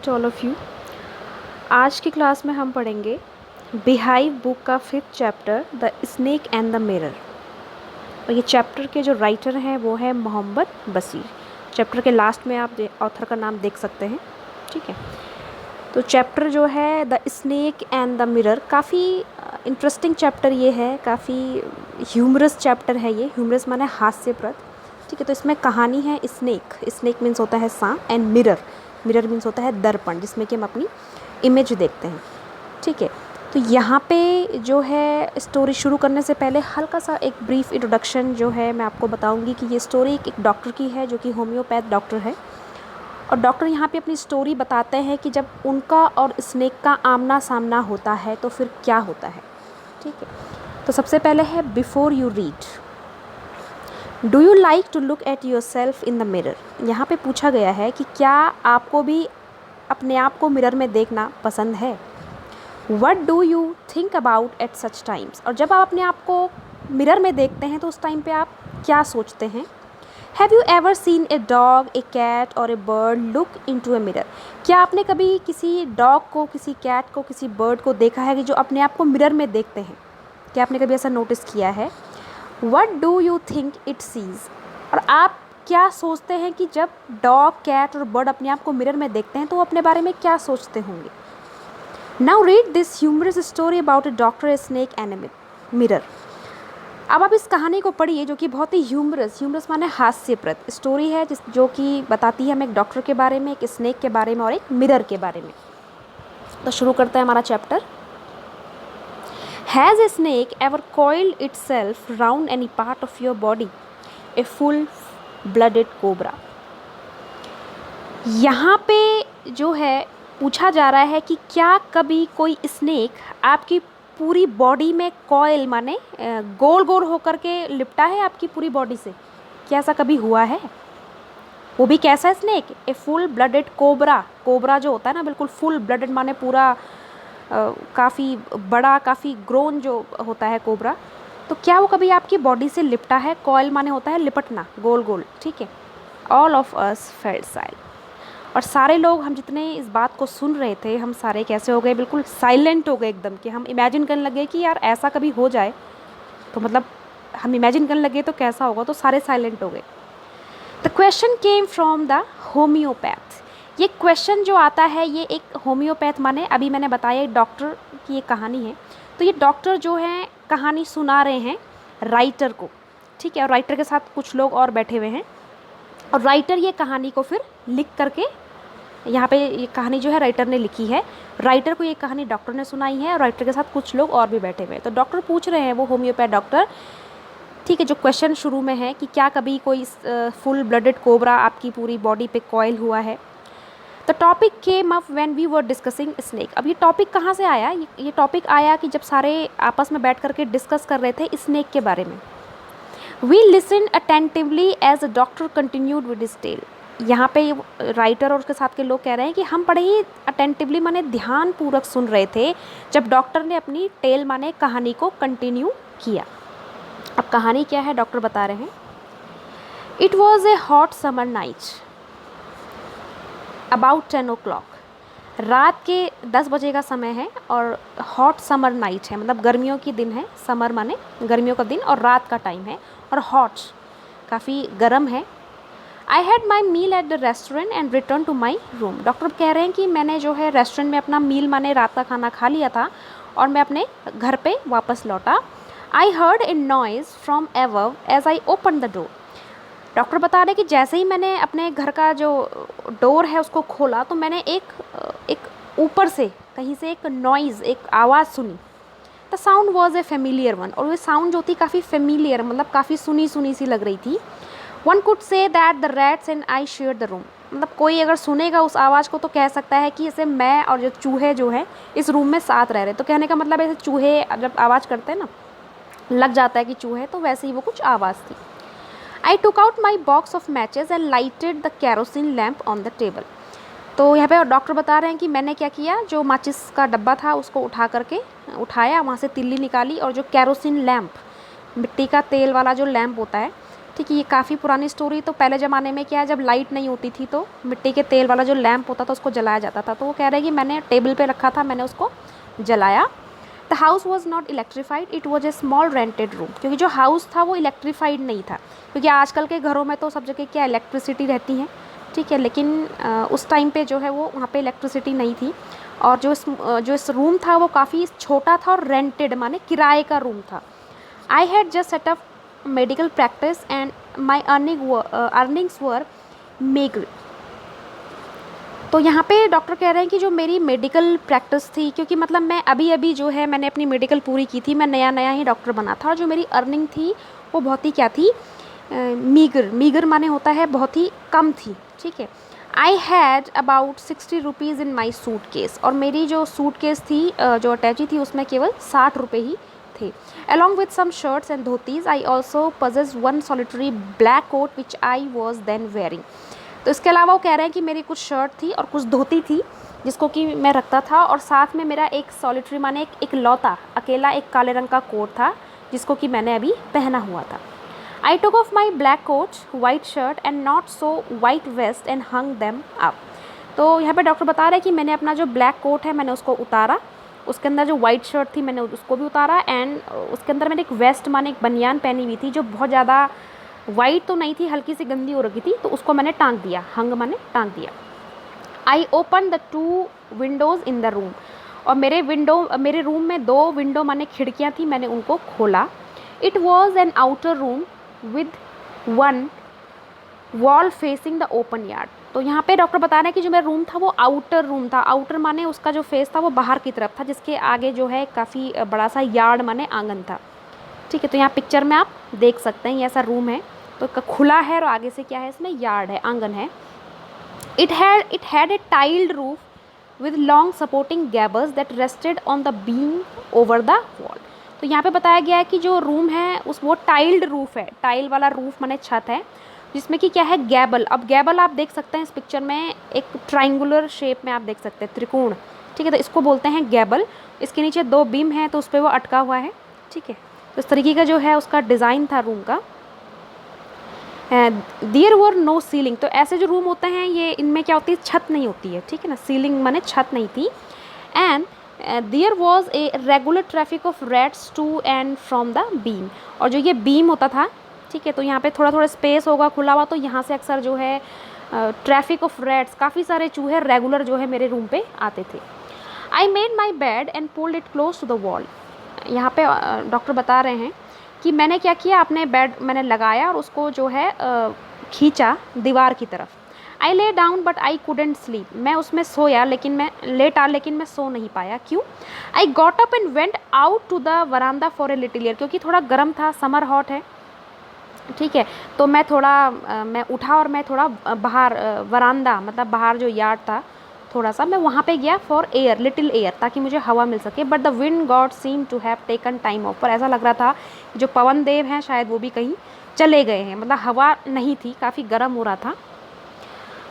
To all of you. आज की class में हम पढ़ेंगे बिहाइव बुक का 5th chapter the snake and the mirror. और ये चैप्टर के जो राइटर हैं वो है मोहम्मद बशीर। चैप्टर के लास्ट में आप ऑथर का नाम देख सकते हैं, ठीक है। तो चैप्टर जो है the snake and the mirror, काफ़ी इंटरेस्टिंग चैप्टर ये है, काफ़ी ह्यूमरस चैप्टर है ये। ह्यूमरस माने हास्यप्रद, ठीक है। तो इसमें कहानी है स्नेक, स्नेक मीन्स होता है सांप, एंड मिरर, मिरर मीन्स होता है दर्पण, जिसमें कि हम अपनी इमेज देखते हैं, ठीक है। तो यहाँ पे जो है स्टोरी शुरू करने से पहले हल्का सा एक ब्रीफ इंट्रोडक्शन जो है मैं आपको बताऊंगी कि ये स्टोरी एक डॉक्टर की है जो कि होम्योपैथ डॉक्टर है। और डॉक्टर यहाँ पे अपनी स्टोरी बताते हैं कि जब उनका और स्नेक का आमना सामना होता है तो फिर क्या होता है, ठीक है। तो सबसे पहले है before you read, do you like to look at yourself in the mirror. यहाँ पे पूछा गया है कि क्या आपको भी अपने आप को मिरर में देखना पसंद है। What do you think about at such times, और जब आप अपने आप को मिरर में देखते हैं तो उस टाइम पे आप क्या सोचते हैं। Have you ever seen a dog, a cat और a bird look in to a mirror, क्या आपने कभी किसी डॉग को, किसी कैट को, किसी बर्ड को देखा है कि जो अपने आप को मिरर में देखते हैं। क्या आपने कभी ऐसा नोटिस किया है। What do you think it sees, और आप क्या सोचते हैं कि जब डॉग, कैट और बर्ड अपने आप को मिरर में देखते हैं तो वो अपने बारे में क्या सोचते होंगे। Now read this humorous story about a doctor, a snake and a mirror. अब आप इस कहानी को पढ़िए जो कि बहुत ही ह्यूमरस माने हास्यप्रद स्टोरी है, जो कि बताती है हमें एक डॉक्टर के बारे में, एक स्नेक के बारे में और एक मिरर के बारे में। तो शुरू करते हैं हमारा chapter. Has a snake ever coiled itself round any part of your body? A full-blooded cobra. यहाँ पे जो है पूछा जा रहा है कि क्या कभी कोई स्नेक आपकी पूरी बॉडी में कॉइल माने गोल गोल होकर के लिपटा है आपकी पूरी बॉडी से। क्या ऐसा कभी हुआ है। वो भी कैसा snake, a full blooded cobra. Cobra जो होता है ना, बिल्कुल फुल ब्लडेड माने पूरा काफ़ी बड़ा, काफ़ी ग्रोन जो होता है कोबरा। तो क्या वो कभी आपकी बॉडी से लिपटा है। कॉइल माने होता है लिपटना, गोल गोल, ठीक है। All of us felt silent, और सारे लोग, हम जितने इस बात को सुन रहे थे, हम सारे कैसे हो गए, बिल्कुल साइलेंट हो गए एकदम, कि हम इमेजिन करने लगे कि यार ऐसा कभी हो जाए तो मतलब हम इमेजिन करने लगे तो कैसा होगा। तो सारे साइलेंट हो गए। The question came from the homeopath. ये क्वेश्चन जो आता है ये एक होम्योपैथ माने, अभी मैंने बताया एक डॉक्टर की ये कहानी है। तो ये डॉक्टर जो है कहानी सुना रहे हैं राइटर को, ठीक है। और राइटर के साथ कुछ लोग और बैठे हुए हैं, और राइटर ये कहानी को फिर लिख करके, यहाँ पे ये कहानी जो है राइटर ने लिखी है, राइटर को ये कहानी डॉक्टर ने सुनाई है, और राइटर के साथ कुछ लोग और भी बैठे हुए हैं। तो डॉक्टर पूछ रहे हैं, वो होम्योपैथ डॉक्टर, ठीक है। जो क्वेश्चन शुरू में है कि क्या कभी कोई फुल ब्लडेड कोबरा आपकी पूरी बॉडी पे कॉइल हुआ है। The topic came up when we were discussing snake. अब ये टॉपिक कहाँ से आया। ये टॉपिक आया कि जब सारे आपस में बैठ करके डिस्कस कर रहे थे स्नेक के बारे में। We listen attentively as the doctor continued with his tale. यहाँ पे राइटर और उसके साथ के लोग कह रहे हैं कि हम बड़े ही अटेंटिवली माने ध्यानपूर्वक सुन रहे थे जब डॉक्टर ने अपनी टेल माने कहानी को कंटिन्यू किया। अब कहानी क्या है डॉक्टर बता रहे हैं। It was a hot summer night about 10 o'clock। रात के 10 बजे का समय है और हॉट समर नाइट है, मतलब गर्मियों की दिन है। समर माने गर्मियों का दिन, और रात का टाइम है, और हॉट काफ़ी गर्म है। I had my meal at the restaurant and return to my room. Doctor कह रहे हैं कि मैंने जो है रेस्टोरेंट में अपना मील माने रात का खाना खा लिया था और मैं अपने घर पे वापस लौटा। I heard a noise from above as I open the door. Doctor बता रहे कि जैसे ही मैंने अपने घर का जो डोर है उसको खोला तो मैंने एक ऊपर से कहीं से एक नॉइज़, एक आवाज़ सुनी। The sound was a familiar one, और वो साउंड जो थी काफ़ी फेमिलियर, मतलब काफ़ी सुनी सुनी सी लग रही थी। One could say that the rats and I share the room. मतलब कोई अगर सुनेगा उस आवाज़ को तो कह सकता है कि जैसे मैं और जो चूहे जो हैं इस रूम में साथ रह रहे। तो कहने का मतलब ऐसे चूहे जब आवाज़ करते हैं ना, लग जाता है कि चूहे, तो वैसे ही वो कुछ आवाज़ थी। I took out my box of matches and lighted the kerosene lamp on the table. तो यहाँ पे डॉक्टर बता रहे हैं कि मैंने क्या किया, जो माचिस का डब्बा था उसको उठाया, वहाँ से तिल्ली निकाली, और जो कैरोसिन लैम्प, मिट्टी का तेल वाला जो लैम्प होता है ठीक है, ये काफ़ी पुरानी स्टोरी। तो पहले ज़माने में क्या है, जब लाइट नहीं होती थी तो मिट्टी के तेल वाला जो लैंप होता था उसको जलाया जाता था। तो वो कह रहे हैं कि मैंने टेबल पे रखा था, मैंने उसको जलाया। The house was not electrified, it was a small rented room. क्योंकि जो हाउस था वो इलेक्ट्रीफाइड नहीं था, क्योंकि आजकल के घरों में तो सब जगह क्या इलेक्ट्रिसिटी रहती है, ठीक है, लेकिन उस टाइम पे जो है वो वहाँ पे इलेक्ट्रिसिटी नहीं थी। और जो इस रूम था वो काफ़ी छोटा था और रेंटेड माने किराए का रूम था। I had just set up medical practice and my earnings were megger. तो यहाँ पे डॉक्टर कह रहे हैं कि जो मेरी मेडिकल प्रैक्टिस थी, क्योंकि मतलब मैं अभी अभी जो है मैंने अपनी मेडिकल पूरी की थी, मैं नया नया ही डॉक्टर बना था, और जो मेरी अर्निंग थी वो बहुत ही क्या थी, मीगर माने होता है बहुत ही कम थी, ठीक है। I had about 60 rupees in my suit case, और मेरी जो सूट केस थी जो अटैची थी उसमें केवल 60 रुपये ही थे। Along with some shirts and dhotis I also possess one solitary black coat which I was then wearing. तो इसके अलावा वो कह रहे हैं कि मेरी कुछ शर्ट थी और कुछ धोती थी जिसको कि मैं रखता था, और साथ में मेरा एक सॉलिटरी माने एक लौता अकेला एक काले रंग का कोट था जिसको कि मैंने अभी पहना हुआ था। I took off my black coat, white shirt and not so white vest and hung them up। तो यहाँ पे डॉक्टर बता रहे हैं कि मैंने अपना जो ब्लैक कोट है मैंने उसको उतारा, उसके अंदर जो वाइट शर्ट थी मैंने उसको भी उतारा, एंड उसके अंदर मैंने एक वेस्ट माने एक बनियान पहनी हुई थी जो बहुत ज़्यादा वाइट तो नहीं थी, हल्की सी गंदी हो रखी थी, तो उसको मैंने टांग दिया, हंग माने टांग दिया। आई open the 2 Windows in the room, और मेरे रूम में 2 विंडो माने खिड़कियाँ थी, मैंने उनको खोला। It was an outer room with 1 wall facing the open yard. तो यहाँ पे डॉक्टर बता रहे हैं कि जो मेरा रूम था वो आउटर रूम था, आउटर माने उसका जो फेस था वो बाहर की तरफ था, जिसके आगे जो है काफ़ी बड़ा सा यार्ड माने आंगन था, ठीक है। तो यहाँ पिक्चर में आप देख सकते हैं ये ऐसा रूम है, तो खुला है और आगे से क्या है, इसमें यार्ड है, आंगन है। It had a tiled roof with long supporting गैबर्स that rested on the beam over the wall. तो यहाँ पे बताया गया है कि जो रूम है वो टाइल्ड रूफ है, टाइल वाला रूफ माने छत है, जिसमें कि क्या है गैबल। अब गैबल आप देख सकते हैं इस पिक्चर में एक ट्राइंगुलर शेप में आप देख सकते हैं, त्रिकोण, ठीक है, तो इसको बोलते हैं गैबल। इसके नीचे 2 बीम है तो उस पर वो अटका हुआ है, ठीक है। तो इस तरीके का जो है उसका डिज़ाइन था रूम का। There were no ceiling. तो ऐसे जो रूम होते हैं ये इनमें क्या होती है, छत नहीं होती है, ठीक है ना, सीलिंग माने छत नहीं थी। And there was a regular traffic of rats to and from the beam. और जो ये बीम होता था, ठीक है, तो यहाँ पे थोड़ा थोड़ा स्पेस होगा खुला हुआ, तो यहाँ से अक्सर जो है ट्रैफिक ऑफ रैट्स, काफ़ी सारे चूहे रेगुलर जो है मेरे रूम पे आते थे। I made my bed and pulled it close to the wall. यहाँ पे डॉक्टर बता रहे हैं कि मैंने क्या किया, अपने बेड मैंने लगाया और उसको जो है खींचा दीवार की तरफ। I lay down but I couldn't sleep. मैं उसमें सोया लेकिन मैं सो नहीं पाया। क्यों? I got up and went out to the veranda for a little air. क्योंकि थोड़ा गर्म था, समर हॉट है, ठीक है, तो मैं उठा और मैं थोड़ा बाहर वरांदा मतलब बाहर जो यार्ड था थोड़ा सा, मैं वहाँ पे गया फॉर एयर, लिटिल एयर, ताकि मुझे हवा मिल सके। But the wind god seem to have taken time off. पर ऐसा लग रहा था जो पवन देव हैं शायद वो भी कहीं चले गए हैं, मतलब हवा नहीं थी, काफ़ी गर्म हो रहा था।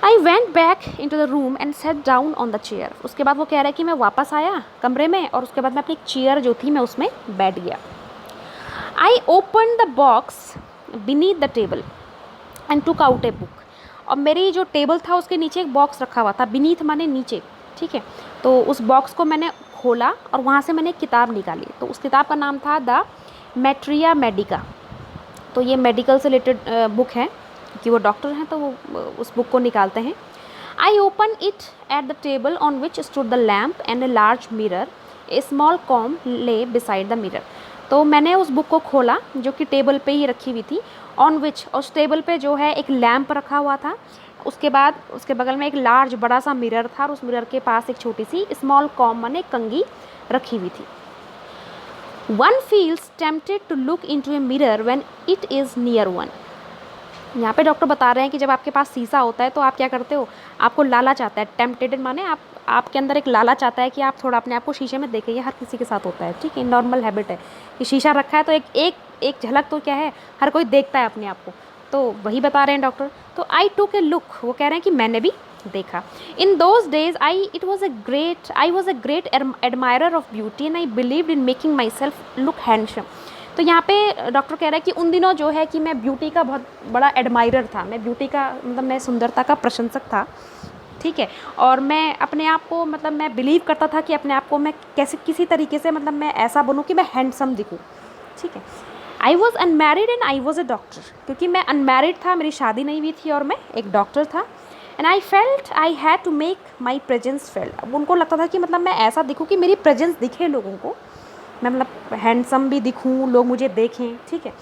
I went back into the room and sat down on the chair. उसके बाद वो कह रहा है कि मैं वापस आया कमरे में और उसके बाद मैं अपनी चेयर जो थी मैं उसमें बैठ गया। आई open the box beneath the table and took out a book. और मेरी जो टेबल था उसके नीचे एक बॉक्स रखा हुआ था, बीनीथ माने नीचे, ठीक है, तो उस बॉक्स को मैंने खोला और वहाँ से मैंने एक किताब निकाली। तो उस किताब का नाम था द मैट्रिया मेडिका। तो ये मेडिकल से रिलेटेड बुक है, कि वो डॉक्टर हैं तो वो उस बुक को निकालते हैं। I open it at the table on which stood the lamp and a large mirror, A small com ले बिसाइड द मिरर। तो मैंने उस बुक को खोला जो कि टेबल पे ही रखी हुई थी, ऑन विच, उस टेबल पे जो है एक लैम्प रखा हुआ था, उसके बाद उसके बगल में एक लार्ज बड़ा सा मिरर था और उस मिरर के पास एक छोटी सी स्मॉल कॉम माने कंघी रखी हुई थी। One feels tempted to look into a mirror when it is near one. यहाँ पे डॉक्टर बता रहे हैं कि जब आपके पास शीशा होता है तो आप क्या करते हो, आपको लालच आता है, टेम्प्टेड माने आपके अंदर एक लालच आता है कि आप थोड़ा अपने आप को शीशे में देखें। ये हर किसी के साथ होता है, ठीक है, नॉर्मल हैबिट है कि शीशा रखा है तो एक झलक तो क्या है, हर कोई देखता है अपने आप को, तो वही बता रहे हैं डॉक्टर। तो आई टुक ए लुक, वो कह रहे हैं कि मैंने भी देखा। In those days I was a great admirer of beauty and I believed in making my self look handsome. तो यहाँ पे डॉक्टर कह रहा है कि उन दिनों जो है कि मैं ब्यूटी का बहुत बड़ा एडमायरर था, मैं ब्यूटी का मतलब मैं सुंदरता का प्रशंसक था, ठीक है। और मैं अपने आप को मतलब मैं बिलीव करता था कि अपने आप को मैं कैसे किसी तरीके से मतलब मैं ऐसा बनूँ कि मैं हैंडसम दिखूँ, ठीक है। I was unmarried and I was a doctor, क्योंकि मैं अनमैरिड था, मेरी शादी नहीं हुई थी और मैं एक डॉक्टर था। And I felt I had to make my presence felt. अब उनको लगता था कि मतलब मैं ऐसा दिखूँ कि मेरी प्रेजेंस दिखे लोगों को, मैं मतलब हैंडसम भी दिखूँ, लोग मुझे देखें, ठीक है।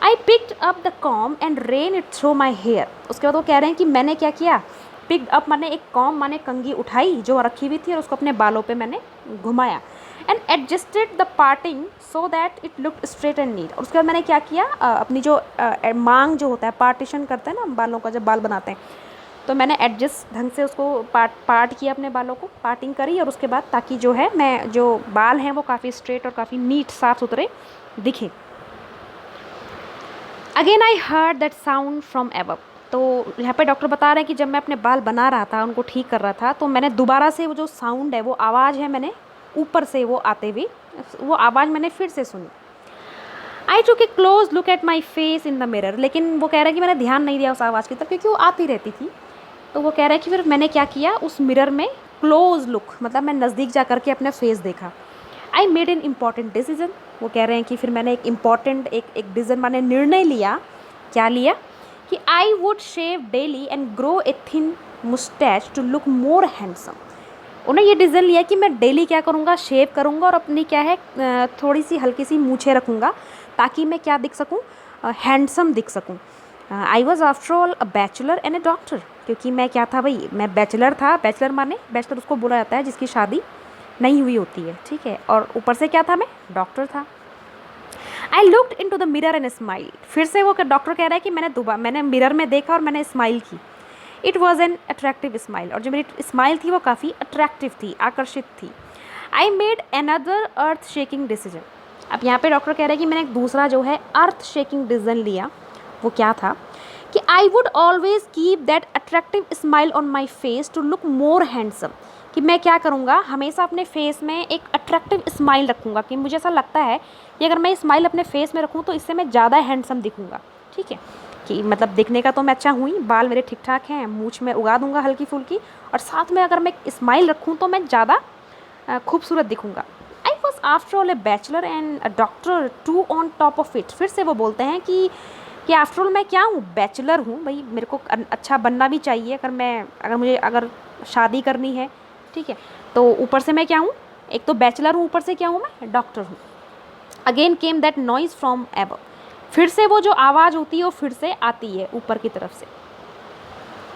I picked up the comb and ran it through my hair. उसके बाद वो कह रहे हैं कि मैंने क्या किया, पिक्ड अप माने एक कॉम माने कंघी उठाई जो रखी हुई थी और उसको अपने बालों पे मैंने घुमाया। And adjusted the parting so that it looked straight and neat. और उसके बाद मैंने क्या किया, अपनी जो मांग जो होता है, पार्टीशन करते हैं ना बालों का जब बाल बनाते हैं, तो मैंने एडजस्ट ढंग से उसको पार्ट किया, अपने बालों को पार्टिंग करी, और उसके बाद ताकि जो है मैं जो बाल हैं वो काफ़ी स्ट्रेट और काफ़ी नीट साफ सुथरे दिखे। Again I heard that sound from above. तो यहाँ पे डॉक्टर बता रहे हैं कि जब मैं अपने बाल बना रहा था, उनको ठीक कर रहा था, तो मैंने दोबारा से वो जो साउंड है, वो आवाज़ है, मैंने ऊपर से वो आते हुए वो आवाज़ मैंने फिर से सुनी। I took a close look at my face in the mirror. लेकिन वो कह रहे हैं कि मैंने ध्यान नहीं दिया उस आवाज़ की तरफ, क्योंकि वो आती रहती थी। तो वो कह रहे हैं कि फिर मैंने क्या किया, उस मिरर में क्लोज लुक मतलब मैं नज़दीक जा करके अपना फेस देखा। I made an important decision. वो कह रहे हैं कि फिर मैंने एक इम्पॉर्टेंट एक डिसीजन मैंने निर्णय लिया। क्या लिया कि I would shave daily and grow a thin moustache to look more handsome. उन्हें ये डिसीजन लिया कि मैं डेली क्या करूँगा, शेव करूँगा और अपनी क्या है थोड़ी सी हल्की सी मूछें रखूँगा, ताकि मैं क्या दिख सकूँ, हैंडसम दिख सकूँ। आई was after all a bachelor and A doctor. क्योंकि मैं क्या था भाई, मैं बैचलर था। बैचलर माने बैचलर उसको बोला जाता है जिसकी शादी नहीं हुई होती है, ठीक है। और ऊपर से क्या था, मैं डॉक्टर था। I looked into the mirror and smile. फिर से वो डॉक्टर कह रहा है कि मैंने मिरर में देखा और मैंने स्माइल की। It was an attractive smile. और जो मेरी स्माइल थी वो काफ़ी अट्रैक्टिव थी, आकर्षित थी। I made another earth shaking decision. अब यहाँ पे डॉक्टर कह रहे हैं कि मैंने एक दूसरा जो है अर्थ शेकिंग डिसीजन लिया। वो क्या था कि I would always keep that attractive smile on my face to look more handsome. कि मैं क्या करूँगा, हमेशा अपने फेस में एक अट्रैक्टिव स्माइल रखूँगा, कि मुझे ऐसा लगता है कि अगर मैं स्माइल अपने फेस में रखूँ तो इससे मैं ज़्यादा हैंडसम दिखूँगा, ठीक है। कि मतलब दिखने का तो मैं अच्छा हूँ ही, बाल मेरे ठीक ठाक हैं, मूछ में उगा दूँगा हल्की फुल्की, और साथ में अगर मैं स्माइल रखूँ तो मैं ज़्यादा खूबसूरत दिखूँगा। I was after all a bachelor and a doctor too on top of it. फिर से वो बोलते हैं कि आफ्टर ऑल मैं क्या हूँ, बैचलर हूँ भाई, मेरे को अच्छा बनना भी चाहिए। अगर शादी करनी है, ठीक है, तो ऊपर से मैं क्या हूँ, एक तो बैचलर हूँ, ऊपर से क्या हूँ, मैं डॉक्टर हूँ। Again came that noise from above. फिर से वो जो आवाज़ होती है वो फिर से आती है ऊपर की तरफ से।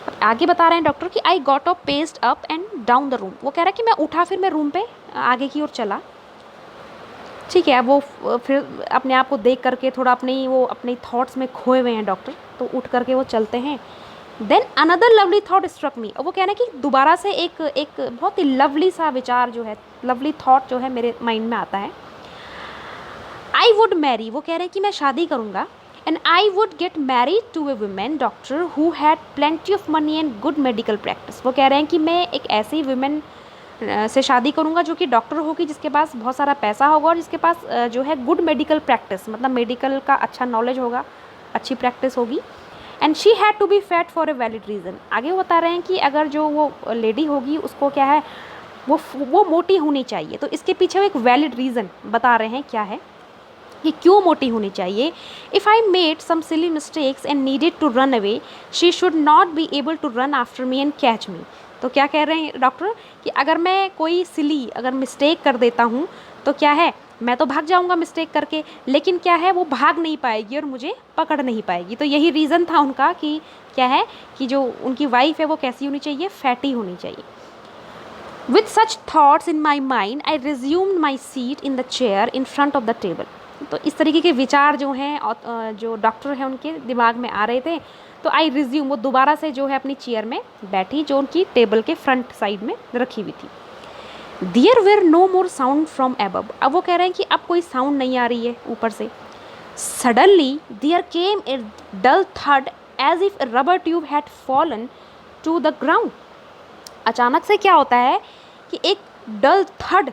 अब आगे बता रहे हैं डॉक्टर कि आई got up, paced up and down the room. वो कह रहा है कि मैं उठा, फिर मैं रूम पे आगे की ओर चला, ठीक है। अब वो फिर अपने आप को देख करके थोड़ा अपने थॉट्स में खोए हुए हैं डॉक्टर, तो उठ करके वो चलते हैं। Then another lovely thought struck me. और वो कह रहे हैं कि दोबारा से एक बहुत ही लवली सा विचार जो है, लवली थॉट जो है मेरे माइंड में आता है। I would marry. वो कह रहे हैं कि मैं शादी करूँगा। And I would get married to a women doctor who had plenty of money and good medical practice. वो कह रहे हैं कि मैं एक ऐसी वुमेन से शादी करूँगा जो कि डॉक्टर होगी, जिसके पास बहुत सारा पैसा होगा और जिसके पास जो है गुड मेडिकल प्रैक्टिस, मतलब मेडिकल का अच्छा नॉलेज होगा, अच्छी प्रैक्टिस होगी। And she had to be fat for a valid reason. आगे वो बता रहे हैं कि अगर जो वो लेडी होगी उसको क्या है, वो मोटी होनी चाहिए। तो इसके पीछे वो एक वैलिड रीज़न बता रहे हैं, क्या है कि क्यों मोटी होनी चाहिए। If I made some silly mistakes and needed to run away, she should not be able to run after me and catch me. तो क्या कह रहे हैं डॉक्टर कि अगर मैं कोई अगर मिस्टेक कर देता हूँ तो क्या है, मैं तो भाग जाऊँगा मिस्टेक करके, लेकिन क्या है वो भाग नहीं पाएगी और मुझे पकड़ नहीं पाएगी। तो यही रीज़न था उनका कि क्या है कि जो उनकी वाइफ है वो कैसी होनी चाहिए, फैटी होनी चाहिए। With such thoughts in my mind I resumed my seat in the chair in front of the table. तो इस तरीके के विचार जो हैं जो डॉक्टर हैं उनके दिमाग में आ रहे थे, तो आई रिज्यूम, वो दोबारा से जो है अपनी चेयर में बैठी जो उनकी टेबल के फ्रंट साइड में रखी हुई थी। There were no more sound from above. अब वो कह रहे हैं कि अब कोई साउंड नहीं आ रही है ऊपर से। Suddenly there came a dull thud as if rubber tube had fallen to the ground. अचानक से क्या होता है कि एक डल थड,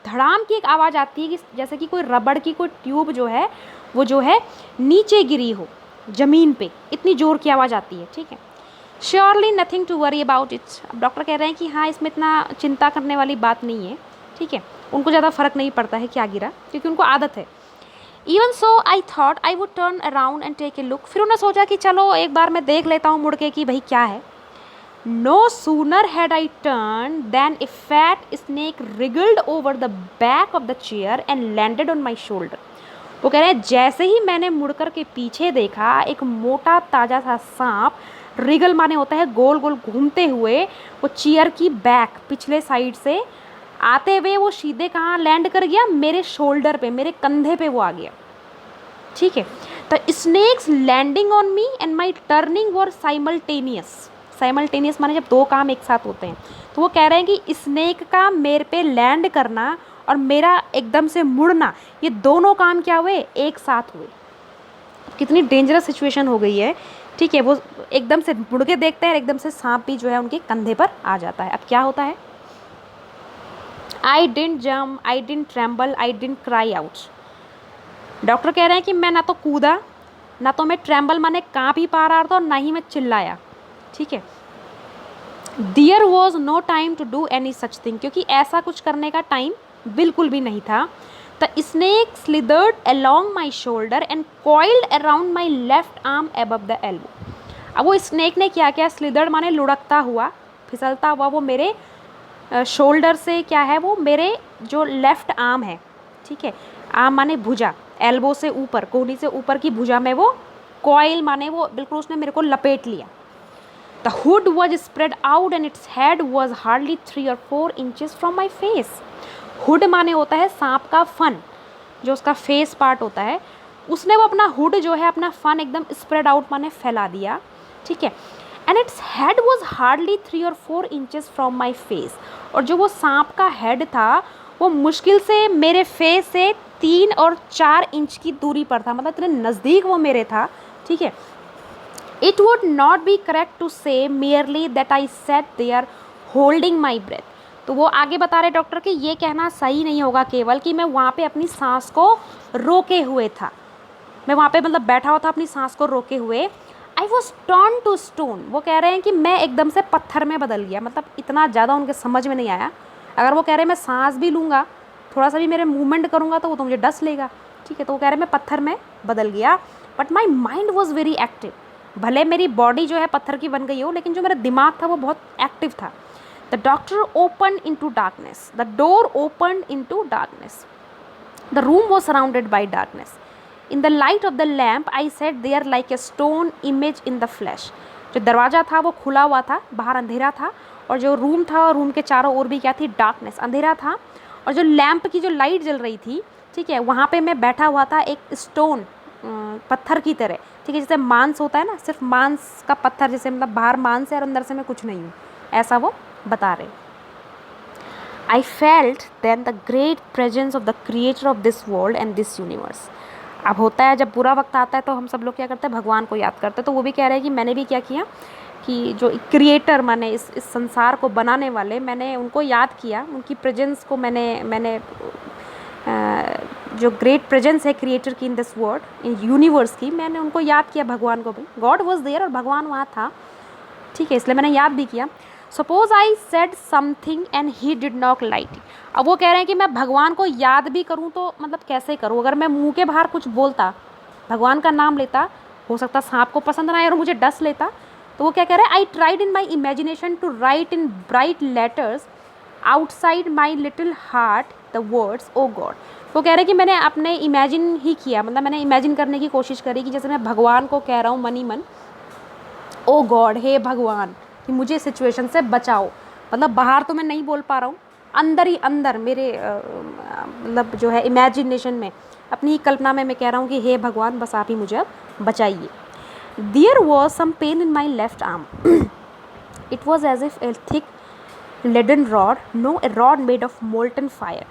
धड़ाम की एक आवाज़ आती है कि जैसे कि कोई रबड़ की कोई ट्यूब जो है वो जो है नीचे गिरी हो ज़मीन पे, इतनी ज़ोर की आवाज़ आती है। ठीक है, surely nothing to worry about it. अब डॉक्टर कह रहे हैं कि हाँ, इसमें इतना चिंता करने वाली बात नहीं है। ठीक है, उनको ज़्यादा फ़र्क नहीं पड़ता है क्या गिरा, क्योंकि उनको आदत है। Even so I thought I would turn around and take a look. फिर उन्होंने सोचा कि चलो एक बार मैं देख लेता हूँ मुड़ के कि भाई क्या है। No sooner had I turned than a fat snake wriggled over the back of the chair and landed on my shoulder. वो कह रहे हैं जैसे ही मैंने मुड़कर के पीछे देखा, एक मोटा ताज़ा सा सांप, रिगल माने होता है गोल गोल घूमते हुए, वो चेयर की बैक पिछले साइड से आते हुए वो सीधे कहाँ लैंड कर गया, मेरे शोल्डर पे, मेरे कंधे पे वो आ गया। ठीक है, तो snakes landing on me and my turning were simultaneous. Simultaneous माने जब दो काम एक साथ होते हैं। तो वो कह रहे हैं कि स्नेक का मेरे पे लैंड करना और मेरा एकदम से मुड़ना, ये दोनों काम क्या हुए, एक साथ हुए। कितनी डेंजरस सिचुएशन हो गई है। ठीक है, वो एकदम से मुड़ के देखते हैं, एकदम से सांप भी जो है उनके कंधे पर आ जाता है। अब क्या होता है, I didn't jump, I didn't tremble, I didn't cry out. Doctor कह रहे हैं कि मैं ना तो कूदा, ना तो मैं ट्रेम्बल माने काँप ही पा रहा था, और ना ही मैं चिल्लाया। ठीक है, there was no time to do any such thing, क्योंकि ऐसा कुछ करने का टाइम बिल्कुल भी नहीं था। The snake slithered along my shoulder and coiled around my left arm above the elbow. अब वो स्नेक ने क्या किया, स्लिदर्ड माने लुढ़कता हुआ, फिसलता हुआ, वो मेरे शोल्डर से क्या है, वो मेरे जो लेफ्ट आर्म है, ठीक है, आर्म माने भुजा, एल्बो से ऊपर, कोहनी से ऊपर की भुजा में वो कॉइल माने वो बिल्कुल उसने मेरे को लपेट लिया। The hood was spread out and its head was hardly 3 or 4 inches from my face. Hood माने होता है सांप का फन, जो उसका फेस पार्ट होता है, उसने वो अपना हुड जो है, अपना फन एकदम स्प्रेड आउट माने फैला दिया। ठीक है, and its head was hardly 3 or 4 inches from my face. और जो वो सांप का हेड था वो मुश्किल से मेरे फेस से 3 और 4 इंच की दूरी पर था, मतलब इतने नज़दीक वो मेरे था। ठीक है, It would not be correct to say merely that I sat there holding my breath. तो वो आगे बता रहे डॉक्टर कि ये कहना सही नहीं होगा केवल कि मैं वहाँ पे अपनी सांस को रोके हुए था, मैं वहाँ पे मतलब बैठा हुआ था अपनी सांस को रोके हुए। I was turned to stone. वो कह रहे हैं कि मैं एकदम से पत्थर में बदल गया, मतलब इतना ज़्यादा उनके समझ में नहीं आया। अगर वो कह रहे हैं मैं सांस भी लूँगा, थोड़ा सा भी मेरे मूवमेंट करूँगा तो वो तो मुझे डस लेगा। ठीक है, तो वो कह रहे हैं मैं पत्थर में बदल गया, but my mind was very active. भले मेरी बॉडी जो है पत्थर की बन गई हो, लेकिन जो मेरा दिमाग था वो बहुत एक्टिव था। The doctor open into darkness, the door open into darkness, the room was surrounded by darkness. In the light of the lamp I sat there like a stone image in the flesh. जो दरवाज़ा था वो खुला हुआ था, बाहर अंधेरा था, और जो रूम था, रूम के चारों ओर भी क्या थी, डार्कनेस, अंधेरा था, और जो लैम्प की जो लाइट जल रही थी, ठीक है, वहाँ पे मैं बैठा हुआ था एक स्टोन, पत्थर की तरह। ठीक है, जैसे मांस होता है ना, सिर्फ मांस का पत्थर, जैसे मतलब बाहर मांस है और अंदर से मैं कुछ नहीं हूँ, ऐसा वो बता रहे। I felt then the great presence of the creator of this world and this universe. अब होता है जब बुरा वक्त आता है तो हम सब लोग क्या करते हैं, भगवान को याद करते हैं। तो वो भी कह रहे हैं कि मैंने भी क्या किया कि जो क्रिएटर माने इस संसार को बनाने वाले, मैंने उनको याद किया, उनकी प्रेजेंस को मैंने जो ग्रेट प्रेजेंस है क्रिएटर की in this world, in universe की, मैंने उनको याद किया, भगवान को भी। गॉड वॉज देयर और भगवान वहाँ था। ठीक है, इसलिए मैंने याद भी किया। Suppose I said something and he did not like it. अब वो कह रहे हैं कि मैं भगवान को याद भी करूँ तो मतलब कैसे करूँ, अगर मैं मुंह के बाहर कुछ बोलता, भगवान का नाम लेता, हो सकता सांप को पसंद ना आए और मुझे डस लेता। तो वो क्या कह रहे हैं, I tried in my imagination to write in bright letters outside my little heart the words O God. वो कह रहे हैं कि मैंने अपने इमेजिन ही किया, मतलब मैंने इमेजिन करने की कोशिश करी कि जैसे मैं भगवान को कह रहा हूँ मन ही मन, ओ गॉड, हे भगवान, कि मुझे सिचुएशन से बचाओ। मतलब बाहर तो मैं नहीं बोल पा रहा हूँ, अंदर ही अंदर मेरे मतलब जो है इमेजिनेशन में, अपनी ही कल्पना में मैं कह रहा हूँ कि हे भगवान, बस आप ही मुझे अब बचाइए। There was some pain in my left arm, it was as if a thick leaden rod, no a rod made of molten fire.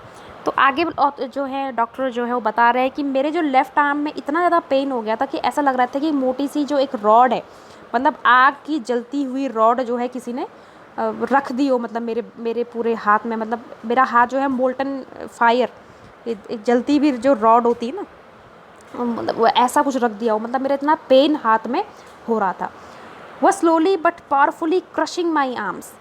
तो आगे जो है डॉक्टर जो है वो बता रहे हैं कि मेरे जो लेफ़्ट आर्म में इतना ज़्यादा पेन हो गया था कि ऐसा लग रहा था कि मोटी सी जो एक रॉड है, मतलब आग की जलती हुई रॉड जो है किसी ने रख दी हो, मतलब मेरे मेरे पूरे हाथ में, मतलब मेरा हाथ जो है मोल्टन फायर, एक जलती हुई जो रॉड होती है ना, मतलब वो ऐसा कुछ रख दिया हो, मतलब मेरा इतना पेन हाथ में हो रहा था। वह slowly but powerfully crushing my arms,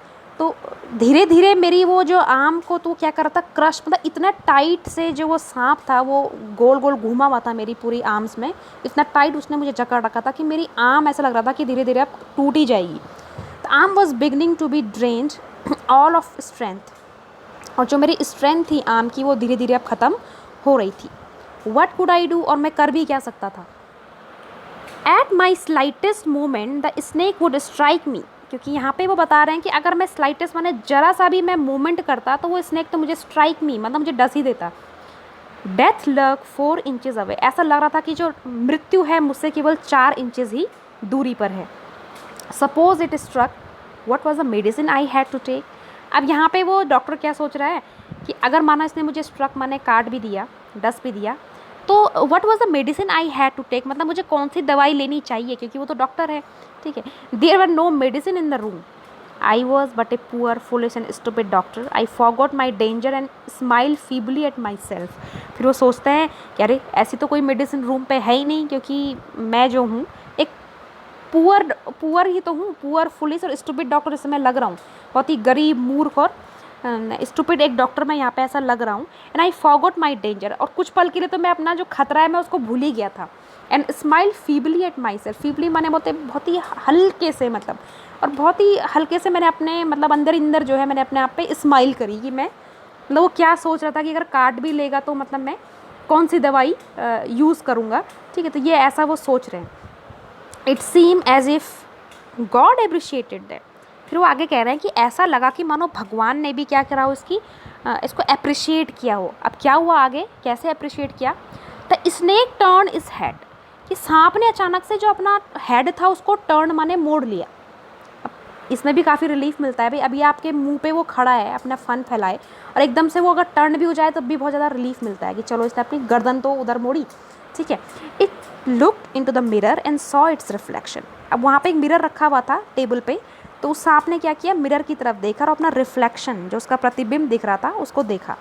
तो धीरे धीरे मेरी वो जो आर्म को तो क्या कर रहा था, क्रश, मतलब इतना टाइट से जो वो सांप था वो गोल गोल घूमा हुआ था मेरी पूरी आर्म्स में, इतना टाइट उसने मुझे जकड़ रखा था कि मेरी आर्म ऐसा लग रहा था कि धीरे धीरे अब टूट ही जाएगी। The arm was beginning to be drained all of strength, और जो मेरी स्ट्रेंथ थी आर्म की वो धीरे धीरे अब ख़त्म हो रही थी। वट कुड आई डू, और मैं कर भी क्या सकता था। At my slightest moment the snake would strike मी, क्योंकि यहाँ पे वो बता रहे हैं कि अगर मैं स्लाइटेस्ट माने जरा सा भी मैं मूवमेंट करता तो वो स्नेक तो मुझे स्ट्राइक मी, मतलब मुझे डस ही देता। डेथ लर्क 4 इंचेस अवे, ऐसा लग रहा था कि जो मृत्यु है मुझसे केवल 4 इंचेस ही दूरी पर है। Suppose it struck, what was the medicine I had to take. अब यहाँ पे वो डॉक्टर क्या सोच रहा है कि अगर माना इसने मुझे स्ट्रक माने काट भी दिया, डस भी दिया, तो what was the medicine I had to take, मतलब मुझे कौन सी दवाई लेनी चाहिए, क्योंकि वो तो डॉक्टर है, ठीक है। There were no medicine in the room, I was but a poor foolish and stupid doctor, I forgot my danger and smile feebly at myself. फिर वो सोचते हैं कि अरे ऐसी तो कोई मेडिसिन रूम पे है ही नहीं, क्योंकि मैं जो हूँ एक पुअर ही तो हूँ, पुअर फुलिश और स्टूपिड डॉक्टर इसमें लग रहा हूँ, बहुत ही गरीब मूर्ख और स्टूपिड एक डॉक्टर मैं यहाँ पे ऐसा लग रहा हूँ। And I forgot my danger, और कुछ पल के लिए तो मैं अपना जो खतरा है मैं उसको भूल ही गया था। And smile feebly at my self, feebly माने बहुत ही हल्के से, मतलब और बहुत ही हल्के से मैंने अपने मतलब अंदर जो है मैंने अपने आप पे स्माइल करी कि मैं मतलब वो क्या सोच रहा था कि अगर काट भी लेगा तो मतलब मैं कौन सी दवाई यूज़ करूँगा, ठीक है। तो ये ऐसा वो सोच रहे हैं। It seem as if God appreciated that, फिर वो आगे कह रहे हैं कि ऐसा लगा कि मानो भगवान ने भी क्या करा हो, इसको अप्रिशिएट किया हो। अब क्या हुआ आगे, कैसे अप्रिशिएट किया। The snake turn is head, कि सांप ने अचानक से जो अपना हेड था उसको टर्न माने मोड़ लिया। अब इसमें भी काफ़ी रिलीफ मिलता है भाई, अभी आपके मुंह पे वो खड़ा है अपना फन फैलाए और एकदम से वो अगर टर्न भी हो जाए तब भी बहुत ज़्यादा रिलीफ मिलता है कि चलो इसने अपनी गर्दन तो उधर मोड़ी, ठीक है। It looked into the mirror and saw it's reflection, अब वहाँ पे एक मिरर रखा हुआ था टेबल पे, तो उस सांप ने क्या किया, मिरर की तरफ देखा और अपना रिफ्लेक्शन जो उसका प्रतिबिंब दिख रहा था उसको देखा।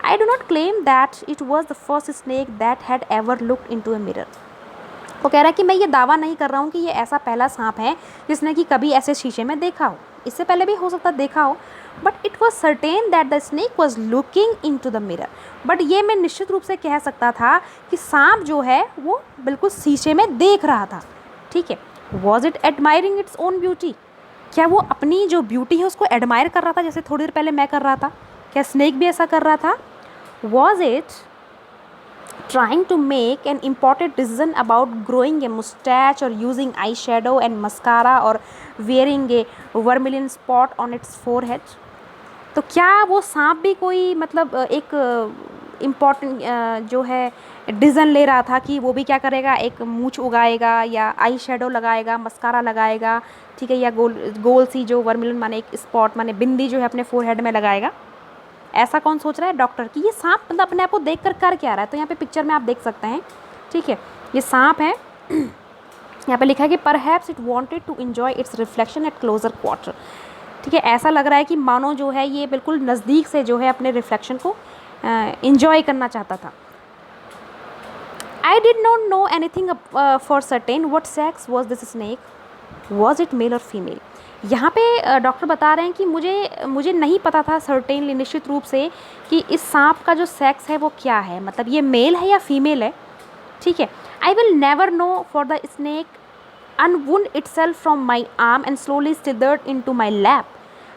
I do not claim that it was the first snake that had ever looked into a mirror, वो कह रहा है कि मैं ये दावा नहीं कर रहा हूँ कि ये ऐसा पहला सांप है जिसने कि कभी ऐसे शीशे में देखा हो, इससे पहले भी हो सकता देखा हो, but it was certain that the snake was looking into the mirror. But ये मैं निश्चित रूप से कह सकता था कि सांप जो है वो बिल्कुल शीशे में देख रहा था, ठीक है। Was it admiring its own beauty, क्या वो अपनी जो ब्यूटी है उसको एडमायर कर रहा था जैसे थोड़ी देर पहले मैं कर रहा था, क्या स्नेक भी ऐसा कर रहा था। Was it trying to make an important decision about growing a moustache और using eye shadow and mascara और wearing a vermilion spot on its forehead, तो क्या वो सांप भी कोई मतलब एक इम्पॉर्टेंट जो है डिसीजन ले रहा था कि वो भी क्या करेगा, एक मूंछ उगाएगा या आई शेडो लगाएगा, मस्कारा लगाएगा, ठीक है, या गोल सी जो वर्मिलियन माने एक स्पॉट माने बिंदी जो है अपने फोरहेड में लगाएगा। ऐसा कौन सोच रहा है, डॉक्टर, कि ये सांप मतलब अपने आप को देख कर क्या रहा है। तो यहाँ पे पिक्चर में आप देख सकते हैं, ठीक है, ये सांप है यहाँ पे लिखा है कि perhaps it wanted to enjoy its reflection at closer quarter, ठीक है। ऐसा लग रहा है कि मानो जो है ये बिल्कुल नज़दीक से जो है अपने रिफ्लेक्शन को एंजॉय करना चाहता था। I did not know anything for certain what sex was this snake, was it male और फीमेल। यहाँ पे डॉक्टर बता रहे हैं कि मुझे नहीं पता था सर्टेनली निश्चित रूप से कि इस सांप का जो सेक्स है वो क्या है, मतलब ये मेल है या फीमेल है, ठीक है। I will never know for the snake unwound itself from my arm and slowly slithered into my lap,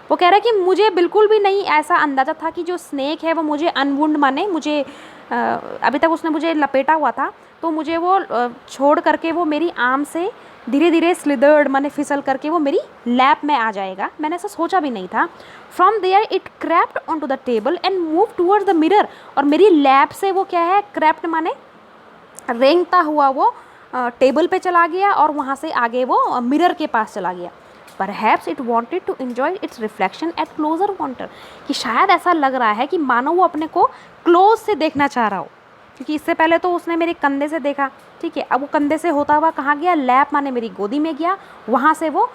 वो कह रहा है कि मुझे बिल्कुल भी नहीं ऐसा अंदाज़ा था कि जो स्नेक है वो मुझे अनवुंड माने मुझे अभी तक उसने मुझे लपेटा हुआ था तो मुझे वो छोड़ करके वो मेरी आर्म से धीरे धीरे स्लिदर्ड माने फिसल करके वो मेरी लैप में आ जाएगा, मैंने ऐसा सोचा भी नहीं था। From there it crept on to the table and move towards the mirror, और मेरी लैप से वो क्या है, क्रैप्ड माने रेंगता हुआ वो टेबल पे चला गया और वहाँ से आगे वो मिरर के पास चला गया। Perhaps it wanted to enjoy its reflection at closer water, कि शायद ऐसा लग रहा है कि मानो वो अपने को क्लोज से देखना चाह रहा हो, क्योंकि इससे पहले तो उसने मेरे कंधे से देखा, ठीक है। अब वो कंधे से होता हुआ कहाँ गया, लैप माने मेरी गोदी में गया, वहाँ से वो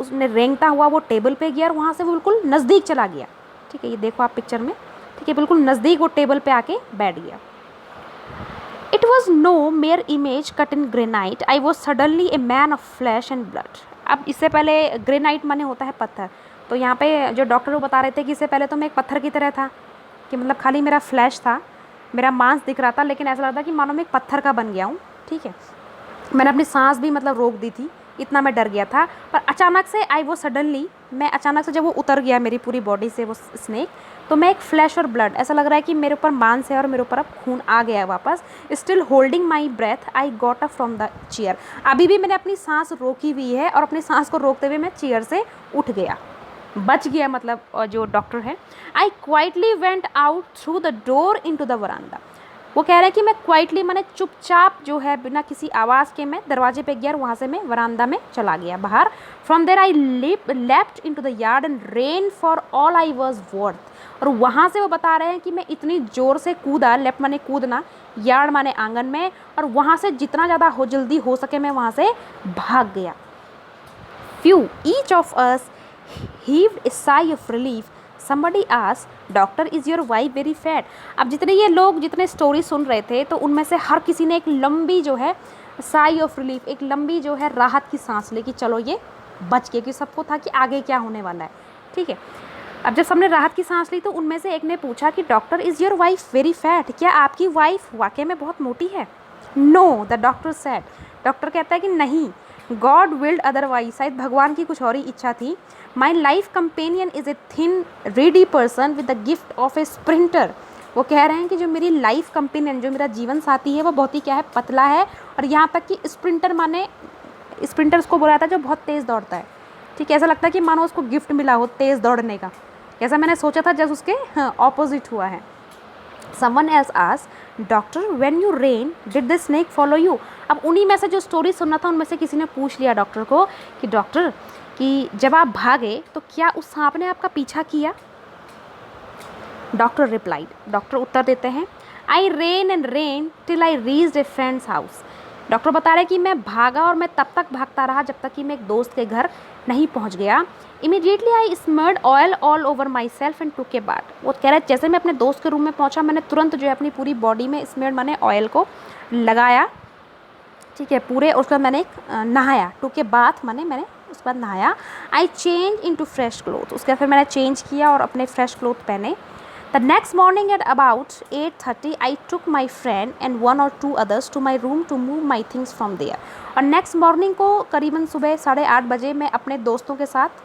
उसने रेंगता हुआ वो टेबल पे गया और वहाँ से वो बिल्कुल नज़दीक चला गया, ठीक है। ये देखो आप पिक्चर में, ठीक है, बिल्कुल नज़दीक वो टेबल पे आके बैठ गया। It was no mere image cut in granite, I was suddenly a man of flesh and blood. अब इससे पहले ग्रेनाइट माने होता है पत्थर, तो यहाँ पे जो डॉक्टर वो बता रहे थे कि इससे पहले तो मैं एक पत्थर की तरह था, कि मतलब खाली मेरा फ्लैश था, मेरा मांस दिख रहा था, लेकिन ऐसा लगता कि मानो मैं एक पत्थर का बन गया हूँ, ठीक है। मैंने अपनी सांस भी मतलब रोक दी थी, इतना मैं डर गया था। पर अचानक से आई वो सडनली, मैं अचानक से जब वो उतर गया मेरी पूरी बॉडी से वो स्नेक, तो मैं एक फ्लैश और ब्लड, ऐसा लग रहा है कि मेरे ऊपर मांस है और मेरे ऊपर अब खून आ गया है वापस। Still holding my breath I got up from the chair, अभी भी मैंने अपनी सांस रोकी हुई है और अपनी सांस को रोकते हुए मैं चेयर से उठ गया, बच गया मतलब जो डॉक्टर है। I quietly went out through the door into the veranda, वो कह रहे हैं कि मैं क्वाइटली मैंने चुपचाप जो है बिना किसी आवाज़ के मैं दरवाजे पे गया और वहाँ से मैं वरांदा में चला गया बाहर। From there I leapt into the yard and ran for all I was worth, और वहाँ से वो बता रहे हैं कि मैं इतनी ज़ोर से कूदा, लेफ्ट माने कूदना, यार्ड माने आंगन में, और वहाँ से जितना ज़्यादा हो जल्दी हो सके मैं वहाँ से भाग गया। Few each of us heaved a sigh of relief. Somebody asked, doctor is your wife very fat. अब जितने ये लोग जितने स्टोरी सुन रहे थे तो उनमें से हर किसी ने एक लंबी जो है साई ऑफ रिलीफ, एक लंबी जो है राहत की सांस ली कि चलो ये बच गए, क्योंकि सबको था कि आगे क्या होने वाला है, ठीक है। अब जब सबने राहत की सांस ली तो उनमें से एक ने पूछा कि doctor is your wife very fat, क्या आपकी वाइफ वाकई में बहुत मोटी है? No, the doctor said, doctor कहता है कि नहीं, गॉड विल्ड अदरवाइज, शायद भगवान की कुछ और ही इच्छा थी। My life companion is a thin ready person with the gift of A sprinter, वो कह रहे हैं कि जो मेरी लाइफ कंपेनियन, जो मेरा जीवन साथी है, वो बहुत ही क्या है, पतला है, और यहाँ तक कि स्प्रिंटर माने स्प्रिंटर उसको बोला था जो बहुत तेज़ दौड़ता है, ठीक है। ऐसा लगता है कि मानो उसको गिफ्ट मिला हो तेज़ दौड़ने का, ऐसा मैंने सोचा था, जब उसके ऑपोजिट हुआ है। Someone else asked, doctor when you ran did the snake follow you? अब उन्हीं में से जो स्टोरी सुनना था उनमें से किसी ने पूछ लिया डॉक्टर को कि डॉक्टर कि जब आप भागे तो क्या उस सांप ने आपका पीछा किया? डॉक्टर रिप्लाइड, डॉक्टर उत्तर देते हैं, I ran and ran till I reached a friend's house. Doctor बता रहे कि मैं भागा और मैं तब तक भागता रहा जब तक कि मैं एक दोस्त के घर नहीं पहुंच गया। Immediately I smeared oil all over myself and took a bath, वो कह रहे जैसे मैं अपने दोस्त के रूम में पहुंचा मैंने तुरंत जो है अपनी पूरी बॉडी में स्मर्ड माने ऑयल को लगाया, ठीक है, पूरे। उसके बाद मैंने एक नहाया, टुक ए बाथ माने मैंने उसके बाद नहाया। I change into fresh cloth, उसके बाद फिर मैंने चेंज किया और अपने फ्रेश क्लोथ पहने। The next morning at about 8:30 I took my friend and 1 or 2 others to my room to move my things from there, और नेक्स्ट मॉर्निंग को करीबन सुबह 8:30 बजे मैं अपने दोस्तों के साथ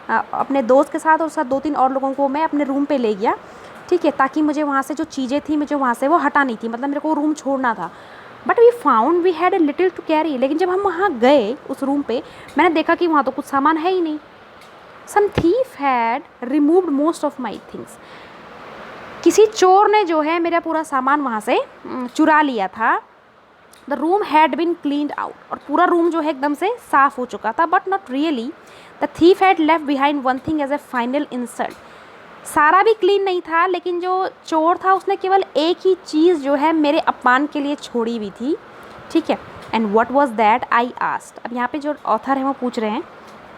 अपने दोस्त के साथ और साथ 2-3 और लोगों को मैं अपने रूम पे ले गया, ठीक है, ताकि मुझे वहाँ से जो चीज़ें थी मुझे वहाँ से वो हटानी थी, मतलब मेरे को रूम छोड़ना था। But we found we had a little to carry, लेकिन जब हम वहाँ गए उस रूम पे मैंने देखा कि वहाँ तो कुछ सामान है ही नहीं। Some thief had removed most of my things, किसी चोर ने जो है मेरा पूरा सामान वहाँ से चुरा लिया था। The room had been cleaned out, और पूरा रूम जो है एकदम से साफ़ हो चुका था। But not really, the thief had left behind one thing as a final insult, सारा भी क्लीन नहीं था, लेकिन जो चोर था उसने केवल एक ही चीज़ जो है मेरे अपमान के लिए छोड़ी हुई थी, ठीक है। And what was that I asked, अब यहाँ पे जो ऑथर है वो पूछ रहे हैं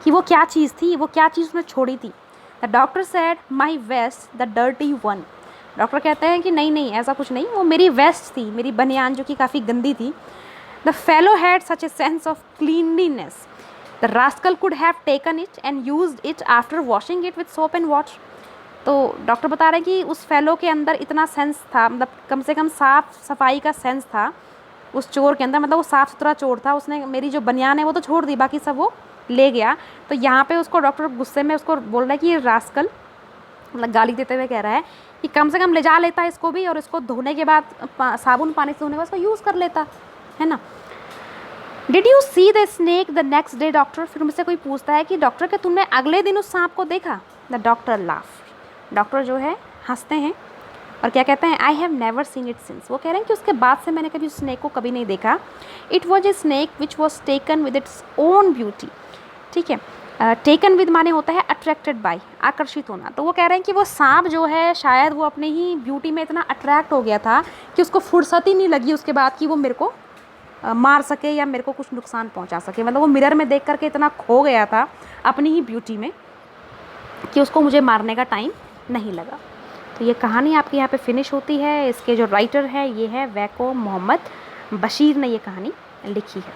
कि वो क्या चीज़ थी, वो क्या चीज़ उसने छोड़ी थी। The doctor said my waste the dirty one, doctor कहते हैं कि नहीं नहीं ऐसा कुछ नहीं, वो मेरी वेस्ट थी, मेरी बनियान जो कि काफ़ी गंदी थी। The fellow had such a sense of cleanliness, the rascal could have taken it and used it after washing it with soap and water. तो डॉक्टर बता रहे हैं कि उस फेलो के अंदर इतना सेंस था, मतलब कम से कम साफ़ सफाई का सेंस था उस चोर के अंदर, मतलब वो साफ़ सुथरा चोर था, उसने मेरी जो बनियान है वो तो छोड़ दी, बाकी सब वो ले गया। तो यहाँ पे उसको डॉक्टर गुस्से में उसको बोल रहा है कि ये रास्कल, मतलब गाली देते हुए कह रहा है कि कम से कम ले जा लेता इसको भी, और इसको धोने के बाद साबुन पानी से धोने के बाद इसको यूज़ कर लेता है ना। Did you see the snake the next day doctor, फिर मुझसे कोई पूछता है कि डॉक्टर क्या तुमने अगले दिन उस सांप को देखा? द डॉक्टर लाफ, डॉक्टर जो है हंसते हैं और क्या कहते हैं, I have never seen it since, वो कह रहे हैं कि उसके बाद से मैंने कभी उस स्नेक को कभी नहीं देखा। It was a snake which was taken with its own beauty, ठीक है। टेकन विद माने होता है अट्रैक्टेड बाय, आकर्षित होना। तो वो कह रहे हैं कि वो सांप जो है शायद वो अपने ही ब्यूटी में इतना अट्रैक्ट हो गया था कि उसको फुर्सत ही नहीं लगी उसके बाद कि वो मेरे को मार सके या मेरे को कुछ नुकसान पहुंचा सके। मतलब वो मिरर में देख करके इतना खो गया था अपनी ही ब्यूटी में कि उसको मुझे मारने का टाइम नहीं लगा। तो ये कहानी आपकी यहाँ पे फिनिश होती है। इसके जो राइटर है ये है वैको मोहम्मद बशीर ने ये कहानी लिखी है।